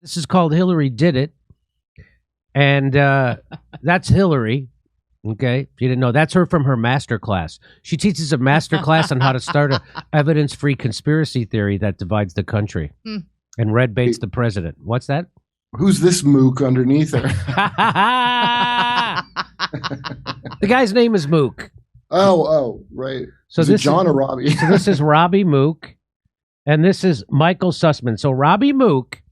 This is called Hillary Did It. And that's Hillary. Okay. If you didn't know, that's her from her master class. She teaches a master class on how to start a evidence-free conspiracy theory that divides the country. And red baits the president. What's that? Who's this Mook underneath her? The guy's name is Mook. Oh, right. So is this it John or Robbie? So this is Robbie Mook, and this is Michael Sussman. So Robbie Mook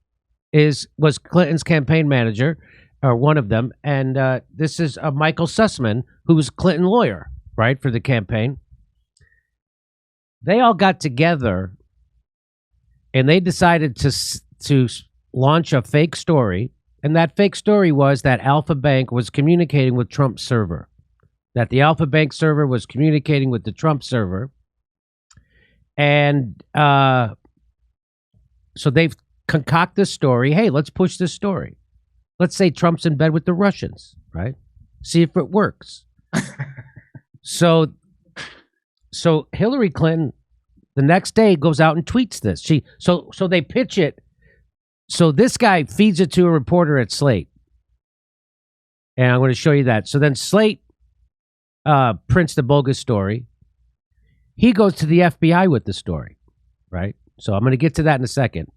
was Clinton's campaign manager, or one of them, and this is Michael Sussman, who was Clinton lawyer, right, for the campaign. They all got together, and they decided to launch a fake story, and that fake story was that Alfa Bank was communicating with Trump's server, that the Alfa Bank server was communicating with the Trump server, and so they've concocted this story. Hey, let's push this story. Let's say Trump's in bed with the Russians, right? See if it works. So Hillary Clinton the next day goes out and tweets this. So they pitch it. So this guy feeds it to a reporter at Slate. And I'm going to show you that. So then Slate prints the bogus story. He goes to the FBI with the story, right? So I'm going to get to that in a second.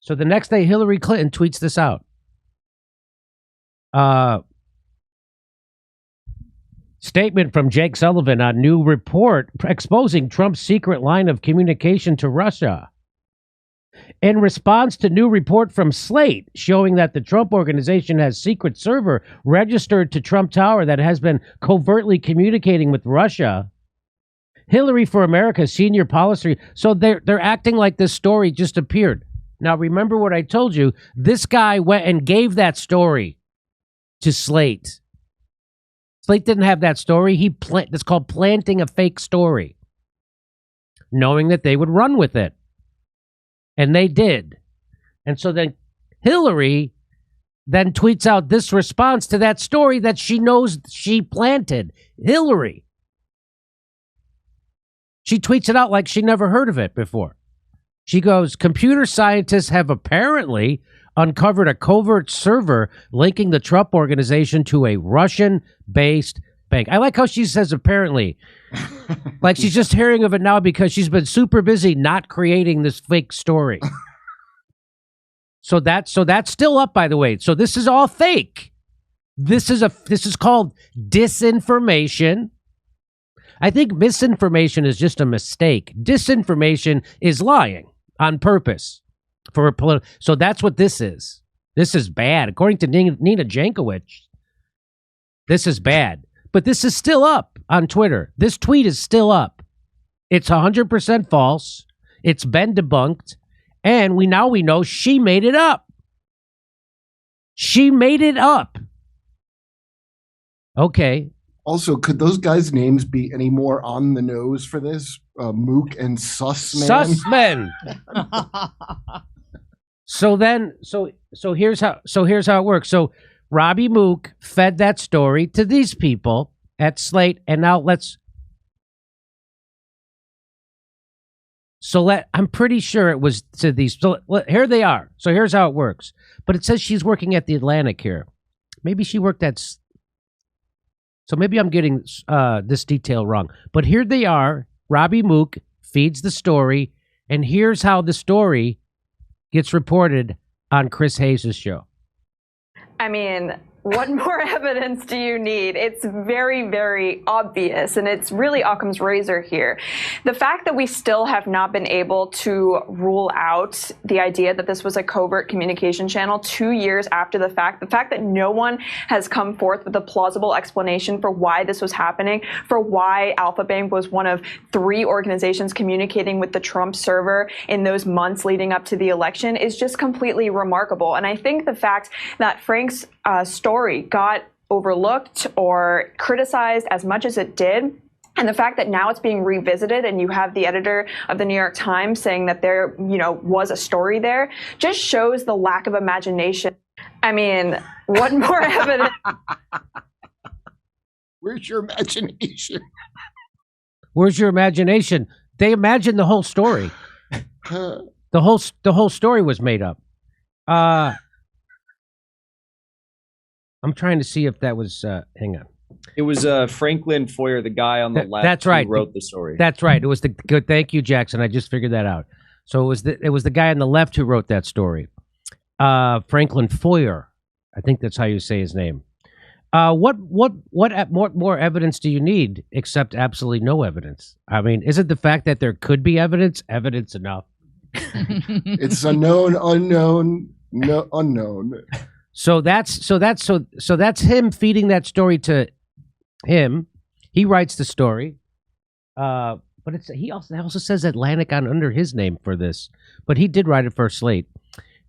So the next day, Hillary Clinton tweets this out. Statement from Jake Sullivan on new report exposing Trump's secret line of communication to Russia. In response to new report from Slate showing that the Trump organization has secret server registered to Trump Tower that has been covertly communicating with Russia, Hillary for America senior policy. So they're acting like this story just appeared. Now remember what I told you. This guy went and gave that story to Slate. Slate didn't have that story. It's called planting a fake story, knowing that they would run with it. And they did. And so then Hillary then tweets out this response to that story that she knows she planted. Hillary. She tweets it out like she never heard of it before. She goes, computer scientists have apparently uncovered a covert server linking the Trump organization to a Russian-based bank. I like how she says apparently. Like she's just hearing of it now because she's been super busy not creating this fake story. So that's still up, by the way. So this is all fake. This is called disinformation. I think misinformation is just a mistake. Disinformation is lying on purpose for a political. So that's what this is. This is bad. According to Nina Jankowicz, this is bad. But this is still up on Twitter. This tweet is still up. It's 100% false. It's been debunked. And we know she made it up. She made it up. Okay. Also, could those guys' names be any more on the nose for this? Mook and Sussman. So here's how it works. So Robbie Mook fed that story to these people at Slate, and now I'm pretty sure it was to these. So here they are. So here's how it works. But it says she's working at the Atlantic here. Maybe she worked at. So maybe I'm getting this detail wrong. But here they are. Robbie Mook feeds the story, and here's how the story gets reported on Chris Hayes' show. I mean, what more evidence do you need? It's very, very obvious, and it's really Occam's razor here. The fact that we still have not been able to rule out the idea that this was a covert communication channel 2 years after the fact that no one has come forth with a plausible explanation for why this was happening, for why Alfa Bank was one of 3 organizations communicating with the Trump server in those months leading up to the election is just completely remarkable. And I think the fact that Frank's story got overlooked or criticized as much as it did, and the fact that now it's being revisited and you have the editor of the New York Times saying that there, was a story there, just shows the lack of imagination. I mean, what more evidence? Where's your imagination? Where's your imagination? They imagined the whole story. The whole story was made up. I'm trying to see if that was. Hang on. It was Franklin Foyer, the guy on the left. That's right. Who wrote the story. That's right. It was the good. Thank you, Jackson. I just figured that out. So it was the guy on the left who wrote that story. Franklin Foyer. I think that's how you say his name. What more evidence do you need except absolutely no evidence? I mean, is it the fact that there could be evidence enough? It's unknown, no unknown. So that's him feeding that story to him. He writes the story, but he also says Atlantic on under his name for this, but he did write it for Slate.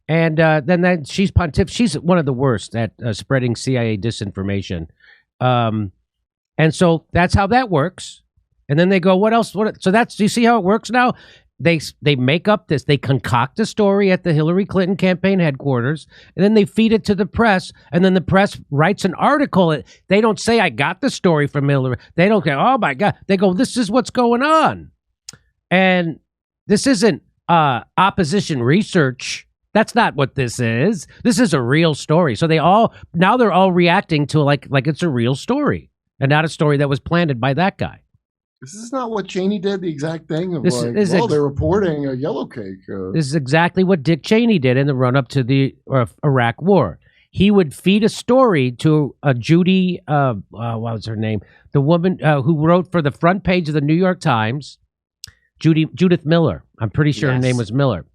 And then she's She's one of the worst at spreading CIA disinformation, and so that's how that works. And then they go, what else? So do you see how it works now? They make up this. They concoct a story at the Hillary Clinton campaign headquarters, and then they feed it to the press, and then the press writes an article. They don't say, I got the story from Hillary. They don't go, oh, my God. They go, this is what's going on. And this isn't opposition research. That's not what this is. This is a real story. So they're all reacting to like it's a real story and not a story that was planted by that guy. This is not what Cheney did, the exact thing of they're reporting a yellow cake. This is exactly what Dick Cheney did in the run-up to the Iraq War. He would feed a story to Judy, what was her name? The woman who wrote for the front page of the New York Times, Judith Miller. I'm pretty sure her name was Miller.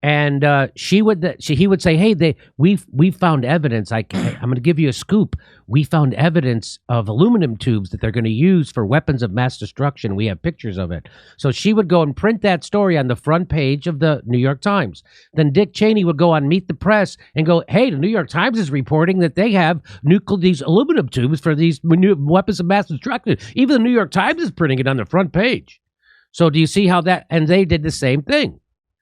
And he would say, "Hey, we found evidence. I'm going to give you a scoop. We found evidence of aluminum tubes that they're going to use for weapons of mass destruction. We have pictures of it." So she would go and print that story on the front page of the New York Times. Then Dick Cheney would go on Meet the Press and go, "Hey, the New York Times is reporting that they have these aluminum tubes for these weapons of mass destruction. Even the New York Times is printing it on the front page." So do you see how that? And they did the same thing.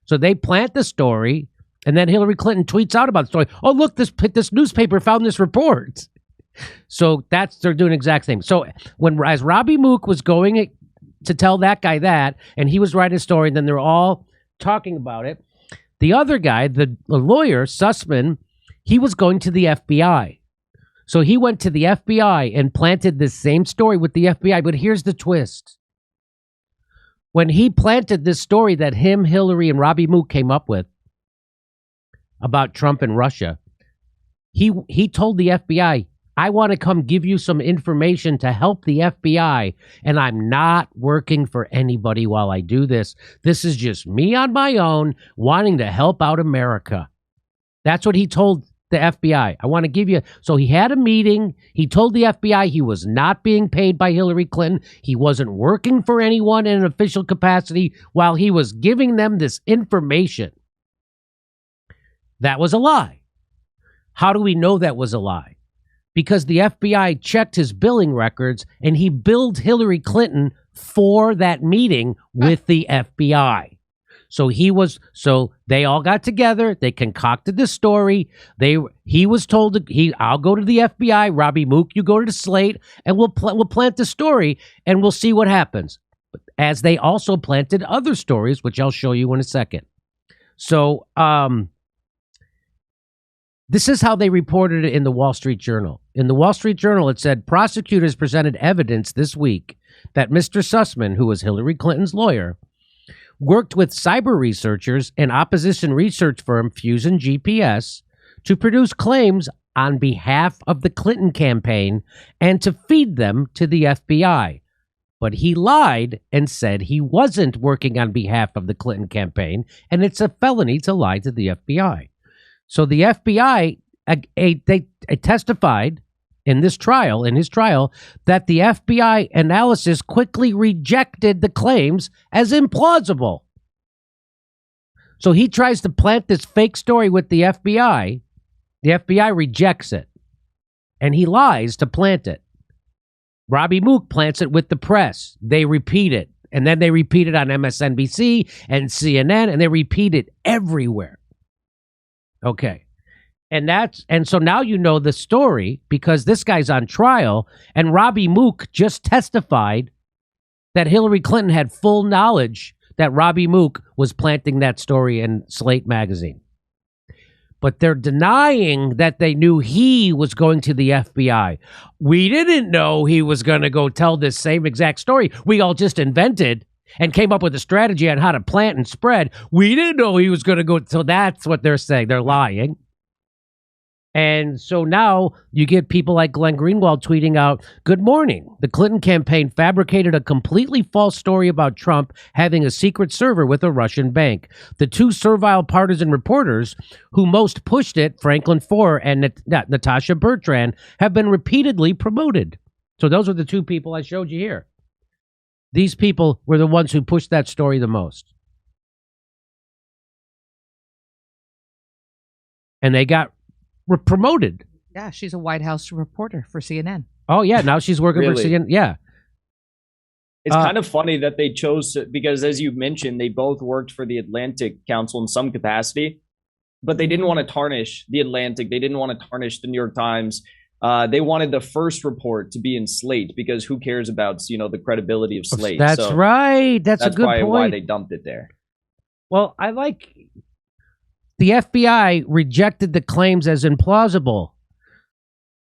So they plant the story, and then Hillary Clinton tweets out about the story. Oh, look, this newspaper found this report. So they're doing the exact same. So as Robbie Mook was going to tell that guy that, and he was writing a story, and then they're all talking about it, the other guy, the lawyer, Sussman, he was going to the FBI. So he went to the FBI and planted this same story with the FBI. But here's the twist. When he planted this story that him, Hillary, and Robbie Mook came up with about Trump and Russia, he told the FBI, I want to come give you some information to help the FBI, and I'm not working for anybody while I do this. This is just me on my own wanting to help out America. That's what he told the FBI. I want to give you. So he had a meeting. He told the FBI he was not being paid by Hillary Clinton. He wasn't working for anyone in an official capacity while he was giving them this information. That was a lie. How do we know that was a lie? Because the FBI checked his billing records and he billed Hillary Clinton for that meeting with the FBI. So they all got together. They concocted the story. He was told I'll go to the FBI. Robbie Mook, you go to the Slate, and we'll plant the story, and we'll see what happens. As they also planted other stories, which I'll show you in a second. So this is how they reported it in the Wall Street Journal. In the Wall Street Journal, it said prosecutors presented evidence this week that Mr. Sussman, who was Hillary Clinton's lawyer, worked with cyber researchers and opposition research firm Fusion GPS to produce claims on behalf of the Clinton campaign and to feed them to the FBI. But he lied and said he wasn't working on behalf of the Clinton campaign, and it's a felony to lie to the FBI. So the FBI, they testified in his trial, that the FBI analysis quickly rejected the claims as implausible. So he tries to plant this fake story with the FBI. The FBI rejects it. And he lies to plant it. Robbie Mook plants it with the press. They repeat it. And then they repeat it on MSNBC and CNN, and they repeat it everywhere. Okay. And so now you know the story because this guy's on trial, and Robbie Mook just testified that Hillary Clinton had full knowledge that Robbie Mook was planting that story in Slate magazine. but they're denying that they knew he was going to the FBI. We didn't know he was going to go tell this same exact story. We all just invented and came up with a strategy on how to plant and spread. We didn't know he was going to go. So that's what they're saying. They're lying. And so now you get people like Glenn Greenwald tweeting out, "Good morning. The Clinton campaign fabricated a completely false story about Trump having a secret server with a Russian bank. The two servile partisan reporters who most pushed it, Franklin Foer and Natasha Bertrand, have been repeatedly promoted." So those are the two people I showed you here. These people were the ones who pushed that story the most. And they got promoted. Yeah, she's a White House reporter for CNN. Oh, yeah. Now she's working for CNN. Yeah. It's kind of funny that they chose to, because as you mentioned, they both worked for the Atlantic Council in some capacity, but they didn't want to tarnish the Atlantic. They didn't want to tarnish the New York Times. They wanted the first report to be in Slate because who cares about, the credibility of Slate? That's right. That's a good point. Why they dumped it there. Well, I like the FBI rejected the claims as implausible.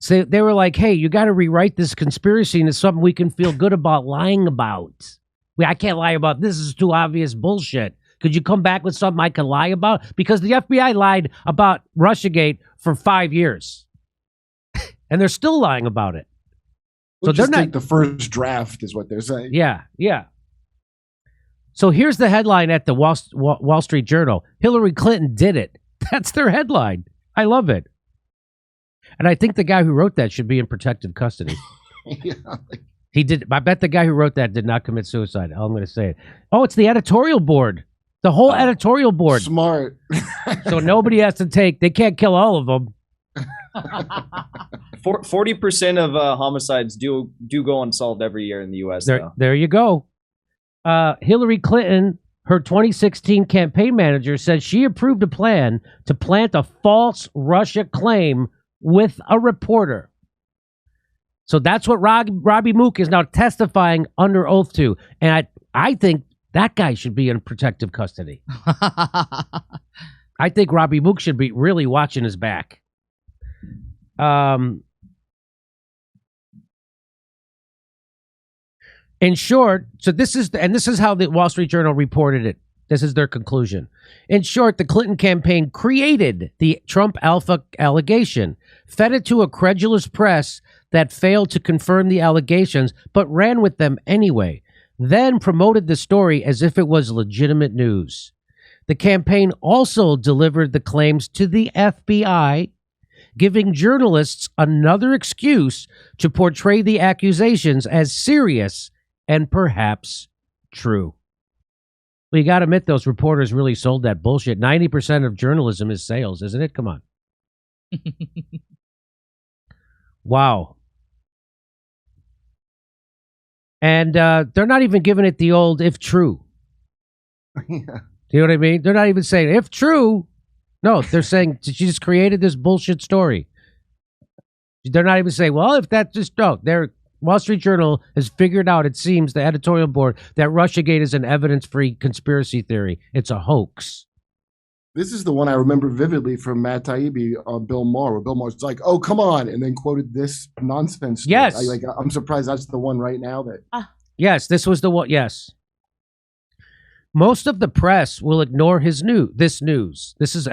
So they were like, "Hey, you got to rewrite this conspiracy into something we can feel good about lying about. I can't lie about this. This is too obvious bullshit. Could you come back with something I can lie about?" Because the FBI lied about Russiagate for 5 years. And they're still lying about it. So they're not the first draft is what they're saying. Yeah, yeah. So here's the headline at the Wall Street Journal. "Hillary Clinton did it." That's their headline. I love it. And I think the guy who wrote that should be in protective custody. Yeah. He did. I bet the guy who wrote that did not commit suicide. I'm going to say it. Oh, it's the editorial board. The whole editorial board. Smart. So nobody has to take. They can't kill all of them. 40% of homicides do go unsolved every year in the U.S. There you go. Hillary Clinton, her 2016 campaign manager, says she approved a plan to plant a false Russia claim with a reporter. So that's what Robbie Mook is now testifying under oath to. And I think that guy should be in protective custody. I think Robbie Mook should be really watching his back. In short, so this is how the Wall Street Journal reported it. This is their conclusion. In short, the Clinton campaign created the Trump Alpha allegation, fed it to a credulous press that failed to confirm the allegations, but ran with them anyway, then promoted the story as if it was legitimate news. The campaign also delivered the claims to the FBI, giving journalists another excuse to portray the accusations as serious and perhaps true. Well, you got to admit those reporters really sold that bullshit. 90% of journalism is sales, isn't it? Come on. Wow. And they're not even giving it the old "if true." Yeah. Do you know what I mean? They're not even saying "if true." No, they're saying she just created this bullshit story. They're not even saying, "Well, if that just no." They're Wall Street Journal has figured out, it seems, the editorial board, that Russiagate is an evidence-free conspiracy theory. It's a hoax. This is the one I remember vividly from Matt Taibbi on Bill Maher, where Bill Maher's like, "Oh, come on," and then quoted this nonsense. Yes. I'm surprised that's the one right now that. Yes, this was the one. Yes. Most of the press will ignore this news. This is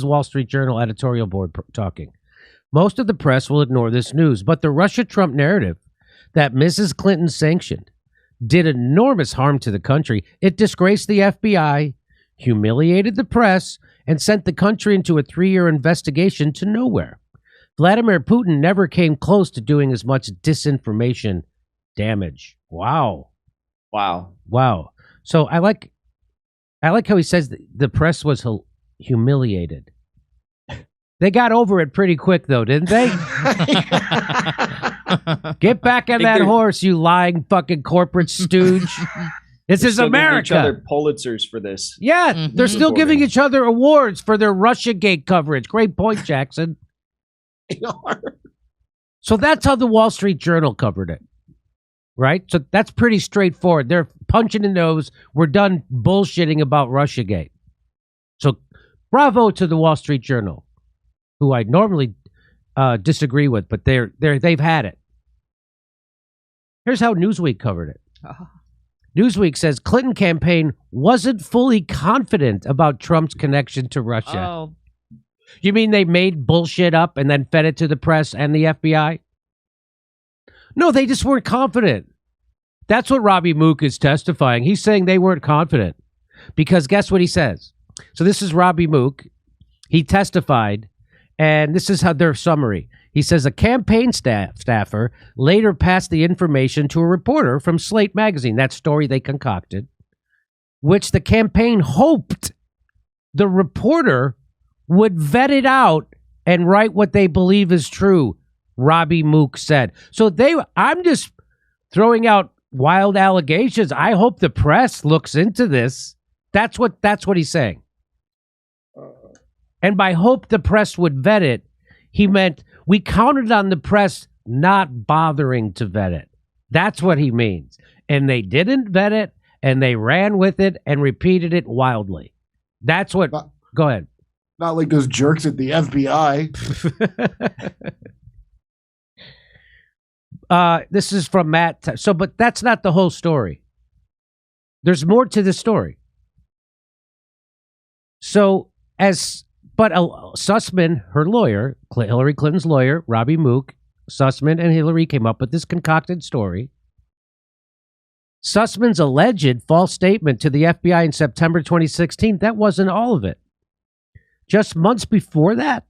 Wall Street Journal editorial board talking. Most of the press will ignore this news, but the Russia-Trump narrative that Mrs. Clinton sanctioned did enormous harm to the country. It disgraced the FBI, humiliated the press, and sent the country into a 3-year investigation to nowhere. Vladimir Putin never came close to doing as much disinformation damage. Wow. So I like how he says the press was humiliated. They got over it pretty quick, though, didn't they? Get back on that horse, you lying fucking corporate stooge. This is America. Each other Pulitzers for this. Yeah, they're still giving each other awards for their Russiagate coverage. Great point, Jackson. So that's how the Wall Street Journal covered it, right? So that's pretty straightforward. They're punching the nose. We're done bullshitting about Russiagate. So bravo to the Wall Street Journal. who I normally disagree with, but they've had it. Here's how Newsweek covered it. Newsweek says Clinton campaign wasn't fully confident about Trump's connection to Russia. Oh, You mean they made bullshit up and then fed it to the press and the FBI? No, they just weren't confident. That's what Robbie Mook is testifying. He's saying they weren't confident. Because guess what he says? So this is Robbie Mook. He testified, and this is how their summary. He says a campaign staffer later passed the information to a reporter from Slate magazine, that story they concocted, which the campaign hoped the reporter would vet it out and write what they believe is true, Robbie Mook said. So I'm just throwing out wild allegations. I hope the press looks into this. That's what he's saying. And by hope the press would vet it, he meant we counted on the press not bothering to vet it. That's what he means. And they didn't vet it, and they ran with it and repeated it wildly. That's what... Go ahead. Not like those jerks at the FBI. This is from Matt. But that's not the whole story. There's more to the story. But Sussman, her lawyer, Hillary Clinton's lawyer, Robbie Mook, Sussman and Hillary came up with this concocted story. Sussman's alleged false statement to the FBI in September 2016, that wasn't all of it. Just months before that,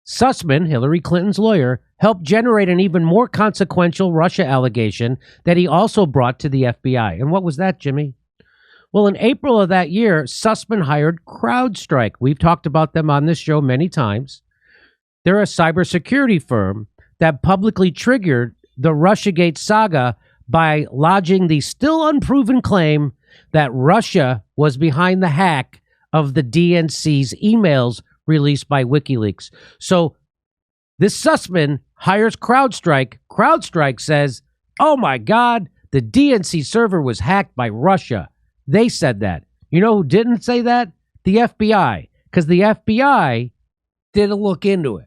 Sussman, Hillary Clinton's lawyer, helped generate an even more consequential Russia allegation that he also brought to the FBI. And what was that, Jimmy? Well, in April of that year, Sussman hired CrowdStrike. We've talked about them on this show many times. They're a cybersecurity firm that publicly triggered the Russiagate saga by lodging the still unproven claim that Russia was behind the hack of the DNC's emails released by WikiLeaks. So this Sussman hires CrowdStrike. CrowdStrike says, oh my God, the DNC server was hacked by Russia. They said that. You know who didn't say that? The FBI. Because the FBI didn't look into it.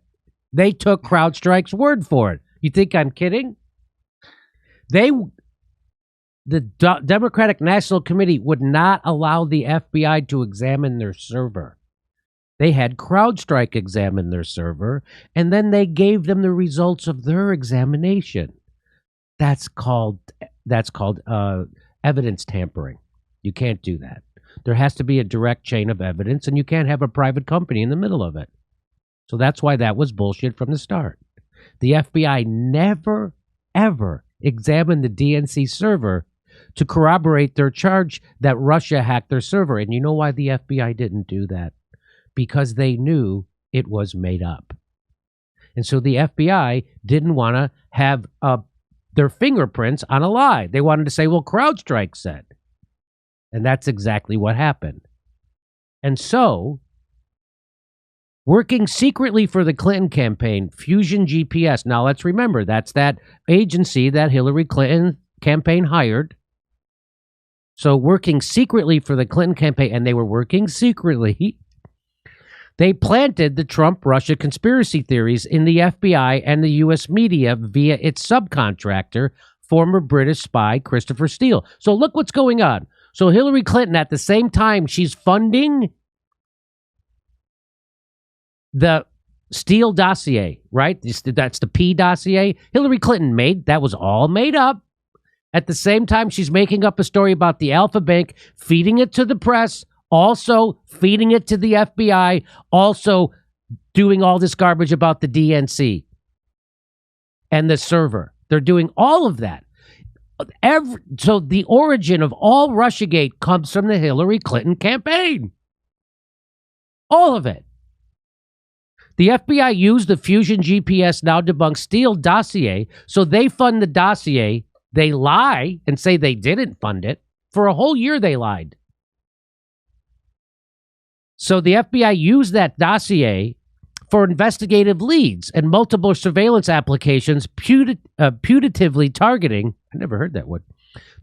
They took CrowdStrike's word for it. You think I'm kidding? The Democratic National Committee would not allow the FBI to examine their server. They had CrowdStrike examine their server, and then they gave them the results of their examination. That's called evidence tampering. You can't do that. There has to be a direct chain of evidence, and you can't have a private company in the middle of it. So that's why that was bullshit from the start. The FBI never, ever examined the DNC server to corroborate their charge that Russia hacked their server. And you know why the FBI didn't do that? Because they knew it was made up. And so the FBI didn't want to have their fingerprints on a lie. They wanted to say, well, CrowdStrike said. And that's exactly what happened. And so, working secretly for the Clinton campaign, Fusion GPS. Now, let's remember, that's that agency that Hillary Clinton campaign hired. So, working secretly for the Clinton campaign, and they were working secretly, they planted the Trump-Russia conspiracy theories in the FBI and the U.S. media via its subcontractor, former British spy Christopher Steele. So, look what's going on. So Hillary Clinton, at the same time, she's funding the Steele Dossier, right? That's the P dossier. Hillary Clinton that was all made up. At the same time, she's making up a story about the Alfa Bank, feeding it to the press, also feeding it to the FBI, also doing all this garbage about the DNC and the server. They're doing all of that. So the origin of all Russiagate comes from the Hillary Clinton campaign. All of it. The FBI used the Fusion GPS now debunked Steele Dossier, so they fund the dossier. They lie and say they didn't fund it. For a whole year, they lied. So the FBI used that dossier for investigative leads and multiple surveillance applications putatively targeting, I never heard that word,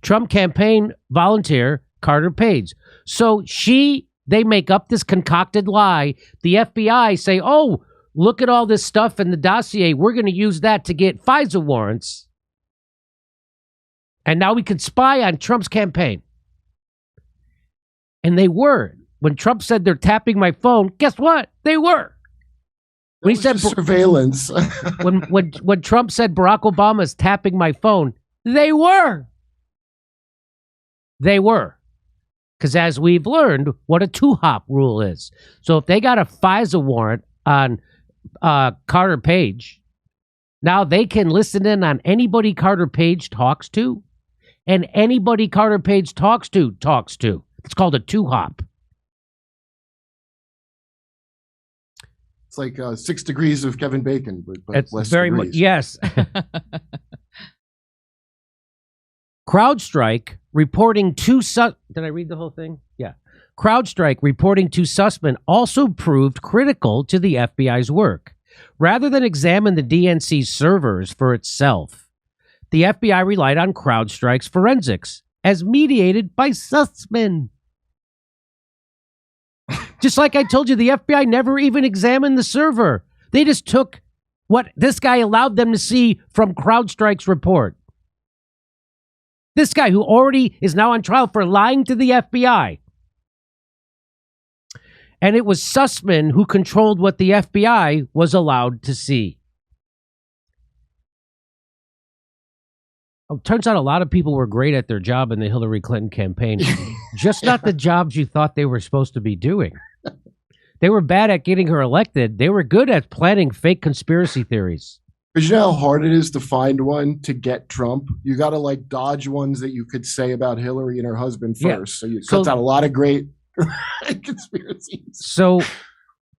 Trump campaign volunteer Carter Page. So they make up this concocted lie. The FBI say, oh, look at all this stuff in the dossier. We're going to use that to get FISA warrants. And now we can spy on Trump's campaign. And they were. When Trump said they're tapping my phone, guess what? They were. When he said surveillance. when Trump said Barack Obama's tapping my phone, they were. They were. Because as we've learned, what a two-hop rule is. So if they got a FISA warrant on Carter Page, now they can listen in on anybody Carter Page talks to, and anybody Carter Page talks to. It's called a two-hop. It's like 6 degrees of Kevin Bacon, but it's less very degrees. much, yes. CrowdStrike reporting to did I read the whole thing? Yeah. CrowdStrike reporting to Sussman also proved critical to the FBI's work. Rather than examine the DNC servers for itself, the FBI relied on CrowdStrike's forensics as mediated by Sussman. Just like I told you, the FBI never even examined the server. They just took what this guy allowed them to see from CrowdStrike's report. This guy who already is now on trial for lying to the FBI. And it was Sussman who controlled what the FBI was allowed to see. Oh, turns out a lot of people were great at their job in the Hillary Clinton campaign. Just not the jobs you thought they were supposed to be doing. They were bad at getting her elected. They were good at planning fake conspiracy theories. Because you know how hard it is to find one to get Trump? You got to like dodge ones that you could say about Hillary and her husband first. Yeah. So you cut out a lot of great conspiracies. So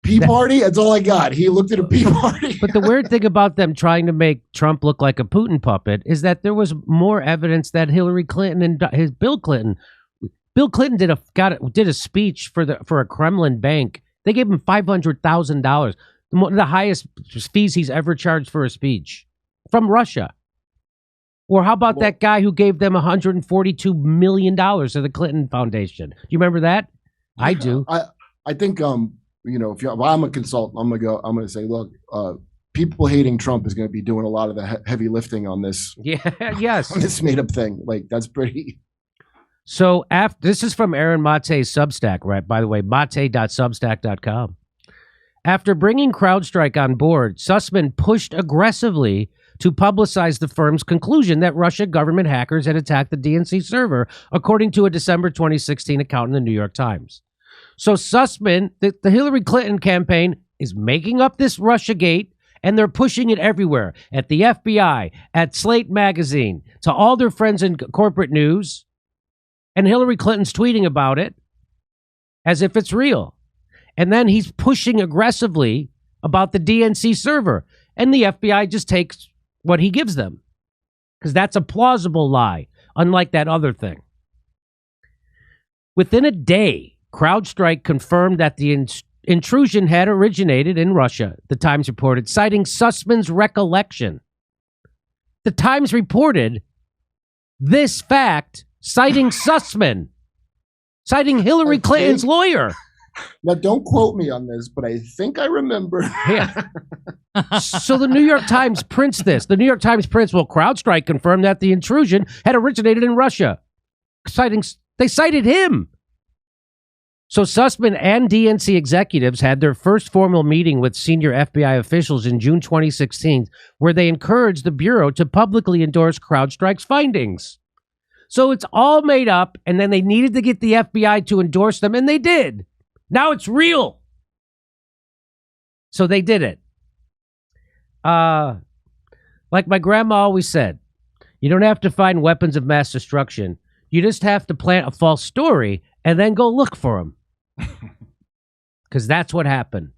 Pea Party, that's all I got. He looked at a Pea Party. But the weird thing about them trying to make Trump look like a Putin puppet is that there was more evidence that Hillary Clinton and Bill Clinton did a speech for a Kremlin bank. They gave him $500,000. One of the highest fees he's ever charged for a speech from Russia. Or how about that guy who gave them $142 million to the Clinton Foundation? Do you remember that? I do. I think you know, if I'm a consultant, I'm gonna say, look, people hating Trump is gonna be doing a lot of the heavy lifting on this. Yeah, yes. On this made up thing. Like that's pretty. So this is from Aaron Mate's Substack, right? By the way, mate.substack.com. After bringing CrowdStrike on board, Sussman pushed aggressively to publicize the firm's conclusion that Russian government hackers had attacked the DNC server, according to a December 2016 account in the New York Times. So Sussman, the Hillary Clinton campaign, is making up this Russiagate, and they're pushing it everywhere, at the FBI, at Slate Magazine, to all their friends in corporate news, and Hillary Clinton's tweeting about it as if it's real. And then he's pushing aggressively about the DNC server. And the FBI just takes what he gives them. Because that's a plausible lie, unlike that other thing. Within a day, CrowdStrike confirmed that the intrusion had originated in Russia, the Times reported, citing Sussman's recollection. The Times reported this fact, citing Sussman, citing Hillary Clinton's lawyer. Now, don't quote me on this, but I think I remember. Yeah. So the New York Times prints this. The New York Times prints, well, CrowdStrike confirmed that the intrusion had originated in Russia. They cited him. So Sussman and DNC executives had their first formal meeting with senior FBI officials in June 2016, where they encouraged the Bureau to publicly endorse CrowdStrike's findings. So it's all made up, and then they needed to get the FBI to endorse them, and they did. Now it's real. So they did it. Like my grandma always said, you don't have to find weapons of mass destruction. You just have to plant a false story and then go look for them. Because that's what happened.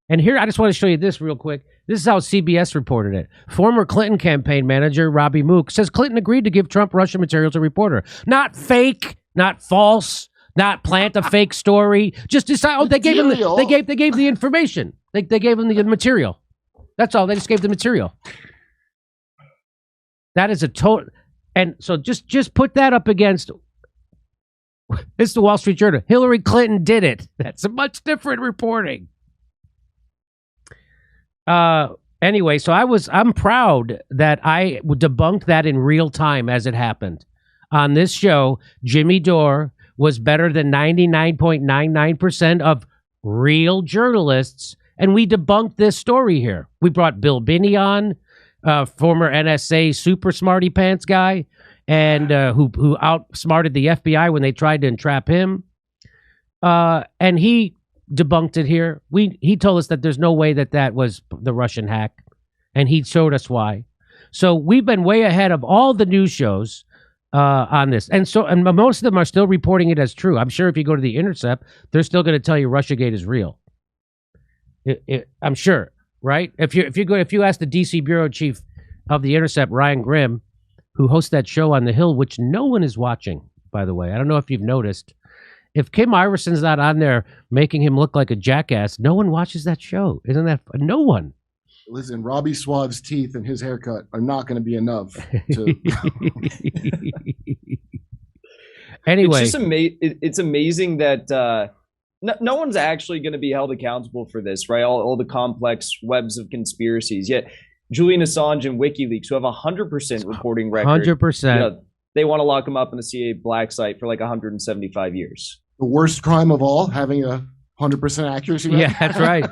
And here, I just want to show you this real quick. This is how CBS reported it. Former Clinton campaign manager Robbie Mook says Clinton agreed to give Trump Russian material to reporter. Not fake, not false, not plant a fake story. Just decide. Oh, they gave him they gave the information. They gave him the material. That's all. They just gave the material. That is a total. And so just put that up against. It's the Wall Street Journal. Hillary Clinton did it. That's a much different reporting. Anyway, so I'm proud that I debunked that in real time as it happened. On this show, Jimmy Dore was better than 99.99% of real journalists, and we debunked this story here. We brought Bill Binney on, former NSA super smarty pants guy, and who outsmarted the FBI when they tried to entrap him. And he debunked it here. He told us that there's no way that was the Russian hack, and he showed us why. So we've been way ahead of all the news shows on this, and most of them are still reporting it as true. I'm sure if you go to the Intercept, they're still going to tell you Russiagate is real. I'm sure, right? If you ask the DC bureau chief of the Intercept, Ryan Grimm, who hosts that show on the Hill, which no one is watching, by the way. I don't know if you've noticed. If Kim Iverson's not on there making him look like a jackass, no one watches that show. Isn't that no one? Listen, Robbie Suave's teeth and his haircut are not going to be enough to. Anyway, it's just it's amazing that no one's actually going to be held accountable for this, right? All the complex webs of conspiracies. Yet Julian Assange and WikiLeaks, who have 100% reporting record, 100%, they want to lock him up in the CIA black site for like 175 years. The worst crime of all, having 100% accuracy rate. Yeah, that's right.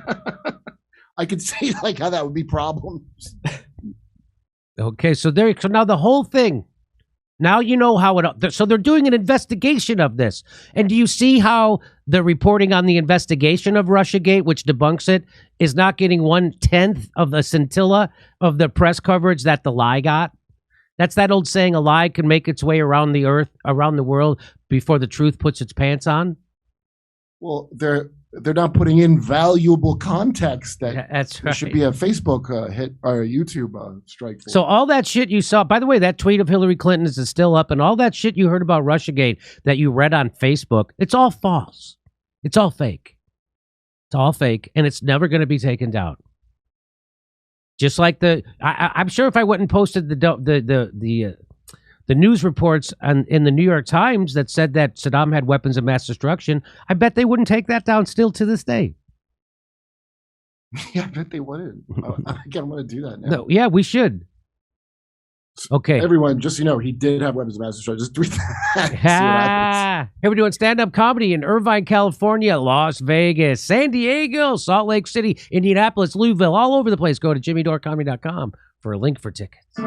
I could see like how that would be problems. Okay, so now the whole thing. Now you know how it. So they're doing an investigation of this, and do you see how the reporting on the investigation of Russiagate, which debunks it, is not getting 1/10 of the scintilla of the press coverage that the lie got? That's that old saying: a lie can make its way around the earth, around the world, before the truth puts its pants on. Well, they're not putting in valuable context that's right. Should be a Facebook hit or a YouTube strike for. So all that shit you saw, by the way, that tweet of Hillary Clinton's is still up, and all that shit you heard about Russiagate that you read on Facebook, it's all false. It's all fake. It's all fake, and it's never going to be taken down. Just like I'm sure if I went and posted the news reports in the New York Times that said that Saddam had weapons of mass destruction, I bet they wouldn't take that down still to this day. Yeah, I bet they wouldn't. I kind of want to do that now. No, yeah, we should. Okay. Everyone, just so you know, he did have weapons of mass destruction. Just tweet that. See what happens. Hey, we're doing stand-up comedy in Irvine, California, Las Vegas, San Diego, Salt Lake City, Indianapolis, Louisville, all over the place. Go to jimmydorecomedy.com for a link for tickets.